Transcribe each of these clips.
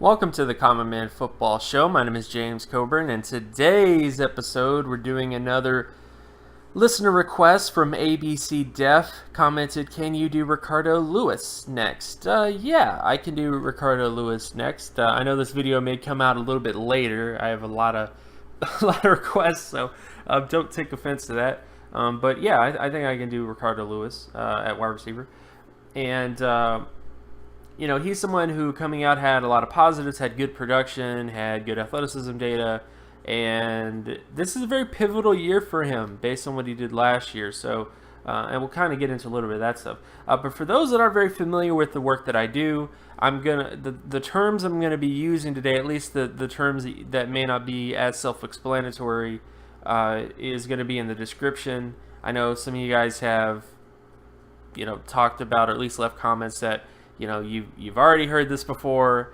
Welcome to the Common Man Football Show. My name is James Cobern, and today's episode we're doing another listener request from ABC Def. Commented, can you do Ricardo Louis next? Yeah, I can do Ricardo Louis next. I know this video may come out a little bit later. I have a lot of requests, so don't take offense to that. But yeah, I think I can do Ricardo Louis at wide receiver. And you know, he's someone who coming out had a lot of positives, had good production, had good athleticism data, and this is a very pivotal year for him based on what he did last year. So, and we'll kind of get into a little bit of that stuff. But for those that aren't very familiar with the work that I do, the terms I'm gonna be using today, at least the terms that may not be as self-explanatory, is gonna be in the description. I know some of you guys have, you know, talked about or at least left comments that, you know, you've already heard this before,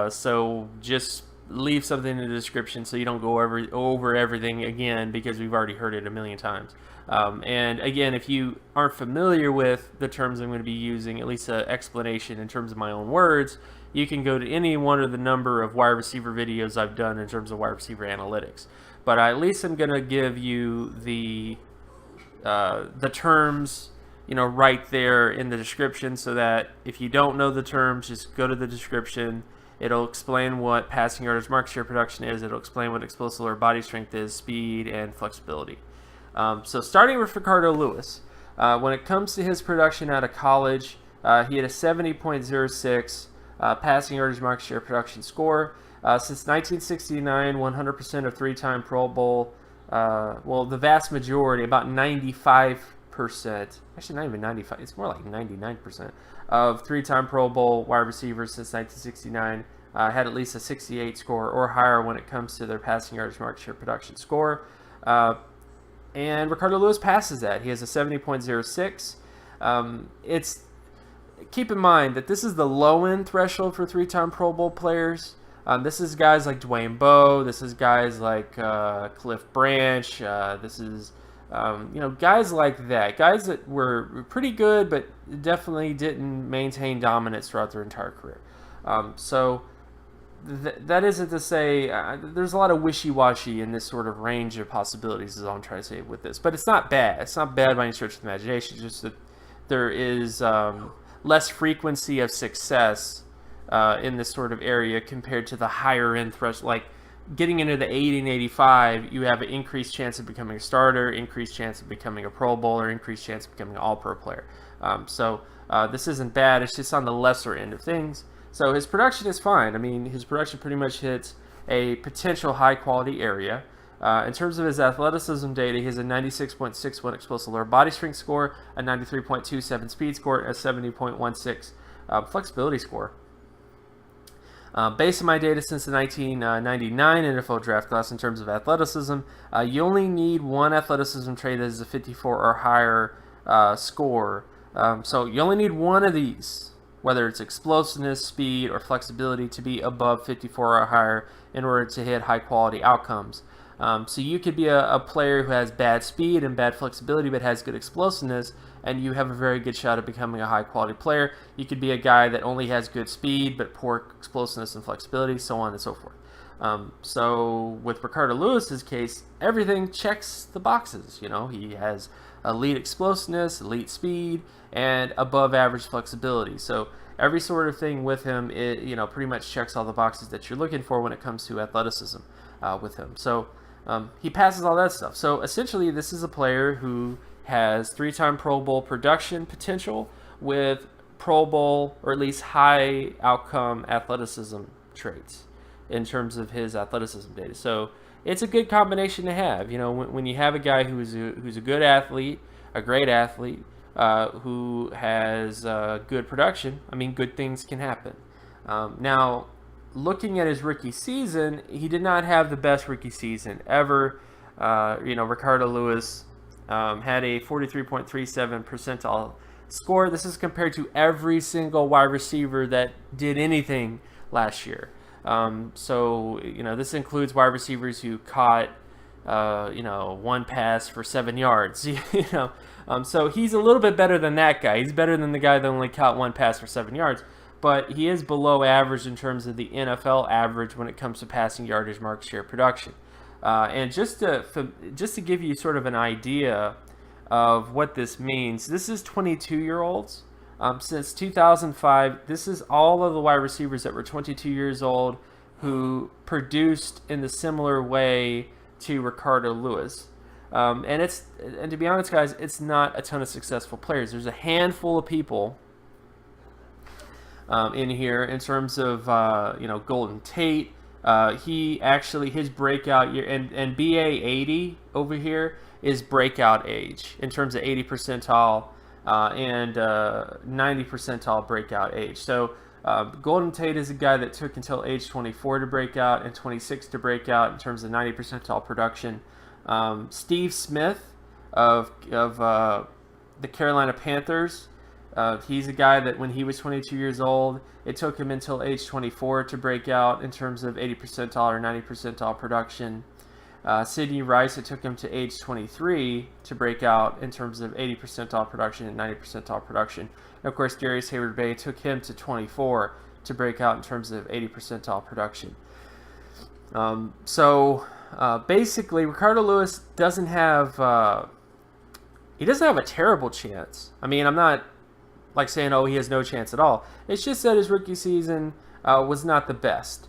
so just leave something in the description so you don't go over everything again, because we've already heard it a million times. And again, if you aren't familiar with the terms I'm going to be using, at least an explanation in terms of my own words, you can go to any one of the number of wide receiver videos I've done in terms of wide receiver analytics. But at least I'm going to give you the terms, you know, right there in the description, so that if you don't know the terms, just go to the description. It'll explain what passing yardage, market share, production is. It'll explain what explosive or body strength is, speed, and flexibility. So starting with Ricardo Louis, when it comes to his production out of college, he had a 70.06 passing yardage, market share, production score. Since 1969, 100% of three-time Pro Bowl, well, the vast majority, about 95%, actually not even 95, it's more like 99% of three-time Pro Bowl wide receivers since 1969 had at least a 68 score or higher when it comes to their passing yardage, market share, production score. And Ricardo Louis passes that. He has a 70.06. Keep in mind that this is the low-end threshold for three-time Pro Bowl players. This is guys like Dwayne Bowe. This is guys like Cliff Branch. This is you know, guys like that, guys that were pretty good, but definitely didn't maintain dominance throughout their entire career. So that isn't to say there's a lot of wishy-washy in this sort of range of possibilities, is all I'm trying to say with this. But it's not bad. It's not bad by any stretch of the imagination. It's just that there is less frequency of success in this sort of area compared to the higher-end threshold, like getting into the 80 and 85, you have an increased chance of becoming a starter, increased chance of becoming a Pro Bowler, increased chance of becoming an All-Pro player. So this isn't bad. It's just on the lesser end of things. So his production is fine. I mean, his production pretty much hits a potential high-quality area. In terms of his athleticism data, he has a 96.61 explosive lower body strength score, a 93.27 speed score, and a 70.16 flexibility score. Based on my data since the 1999 NFL draft class in terms of athleticism, you only need one athleticism trait that is a 54 or higher score. So you only need one of these, whether it's explosiveness, speed, or flexibility, to be above 54 or higher in order to hit high quality outcomes. So you could be a player who has bad speed and bad flexibility but has good explosiveness, and you have a very good shot at becoming a high quality player. You could be a guy that only has good speed but poor explosiveness and flexibility, so on and so forth. So with Ricardo Louis's case, everything checks the boxes. You know, he has elite explosiveness, elite speed, and above average flexibility. So every sort of thing with him, you know, pretty much checks all the boxes that you're looking for when it comes to athleticism with him. So he passes all that stuff. So essentially, this is a player who has three-time Pro Bowl production potential with Pro Bowl, or at least high outcome athleticism traits in terms of his athleticism data. So it's a good combination to have. You know, when you have a guy who's a good athlete, a great athlete, who has good production, I mean, good things can happen. Now, looking at his rookie season, he did not have the best rookie season ever. Ricardo Louis had a 43.37 percentile score. This is compared to every single wide receiver that did anything last year. This includes wide receivers who caught, one pass for 7 yards. So he's a little bit better than that guy. He's better than the guy that only caught 1 pass for 7 yards. But he is below average in terms of the NFL average when it comes to passing yardage, market share, production. And just to give you sort of an idea of what this means, this is 22-year-olds. Since 2005, this is all of the wide receivers that were 22 years old who produced in the similar way to Ricardo Louis. And to be honest, guys, it's not a ton of successful players. There's a handful of people in here in terms of Golden Tate. His breakout year, and BA 80 over here is breakout age in terms of 80 percentile and 90 percentile breakout age. So Golden Tate is a guy that took until age 24 to break out and 26 to break out in terms of 90 percentile production. Steve Smith of the Carolina Panthers, he's a guy that when he was 22 years old, it took him until age 24 to break out in terms of 80 percentile or 90 percentile production. Sidney Rice, it took him to age 23 to break out in terms of 80 percentile production and 90 percentile production. And of course, Darius Hayward-Bay took him to 24 to break out in terms of 80 percentile production. Basically, Ricardo Louis doesn't have a terrible chance. I mean, I'm not like saying, oh, he has no chance at all. It's just that his rookie season was not the best.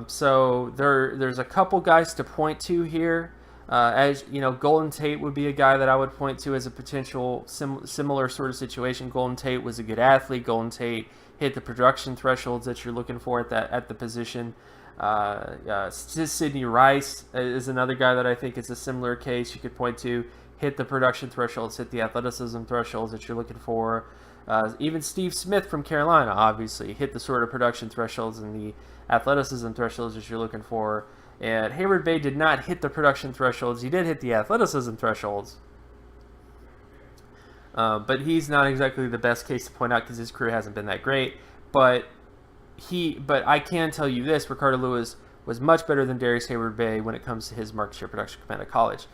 So there's a couple guys to point to here. As you know, Golden Tate would be a guy that I would point to as a potential similar sort of situation. Golden Tate was a good athlete. Golden Tate hit the production thresholds that you're looking for at the position. Sidney Rice is another guy that I think is a similar case you could point to. Hit the production thresholds, hit the athleticism thresholds that you're looking for. Even Steve Smith from Carolina, obviously, hit the sort of production thresholds and the athleticism thresholds that you're looking for. And Hayward-Bay did not hit the production thresholds. He did hit the athleticism thresholds. But he's not exactly the best case to point out because his career hasn't been that great. But I can tell you this, Ricardo Louis was much better than Darius Hayward-Bay when it comes to his market share production coming out of college.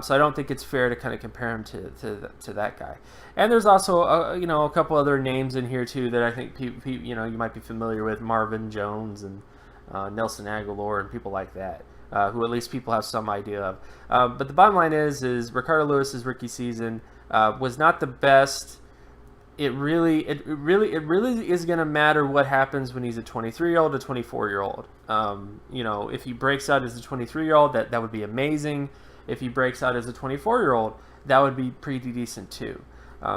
So I don't think it's fair to kind of compare him to that guy. And there's also a couple other names in here too that I think you might be familiar with, Marvin Jones and Nelson Aguilar and people like that, who at least people have some idea of. But the bottom line is Ricardo Lewis's rookie season was not the best. It really is going to matter what happens when he's a 23-year-old, a 24-year-old. If he breaks out as a 23-year-old, that would be amazing. If he breaks out as a 24-year-old, that would be pretty decent too.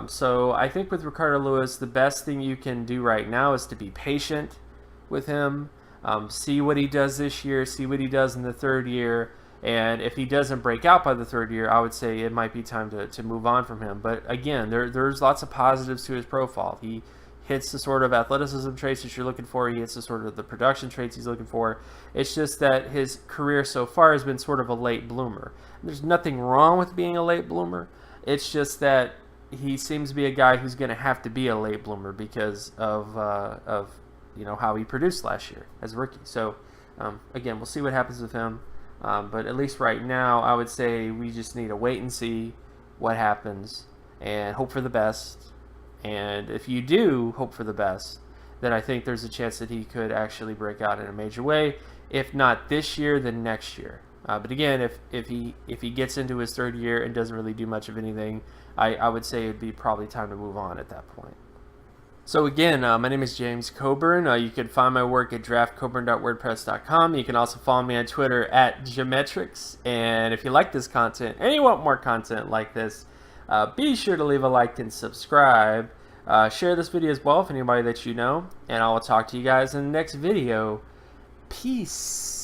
So I think with Ricardo Louis, the best thing you can do right now is to be patient with him. See what he does this year, see what he does in the third year, and if he doesn't break out by the third year, I would say it might be time to move on from him. But again, there's lots of positives to his profile. He hits the sort of athleticism traits that you're looking for. He hits the sort of the production traits he's looking for. It's just that his career so far has been sort of a late bloomer. There's nothing wrong with being a late bloomer. It's just that he seems to be a guy who's going to have to be a late bloomer because of how he produced last year as a rookie. So again, we'll see what happens with him. But at least right now, I would say we just need to wait and see what happens and hope for the best. And if you do hope for the best, then I think there's a chance that he could actually break out in a major way. If not this year, then next year. But again, if he gets into his third year and doesn't really do much of anything, I would say it'd be probably time to move on at that point. So again, my name is James Cobern. You can find my work at draftcoburn.wordpress.com. You can also follow me on Twitter at Geometrics. And if you like this content and you want more content like this, be sure to leave a like and subscribe. Share this video as well with anybody that you know. And I will talk to you guys in the next video. Peace.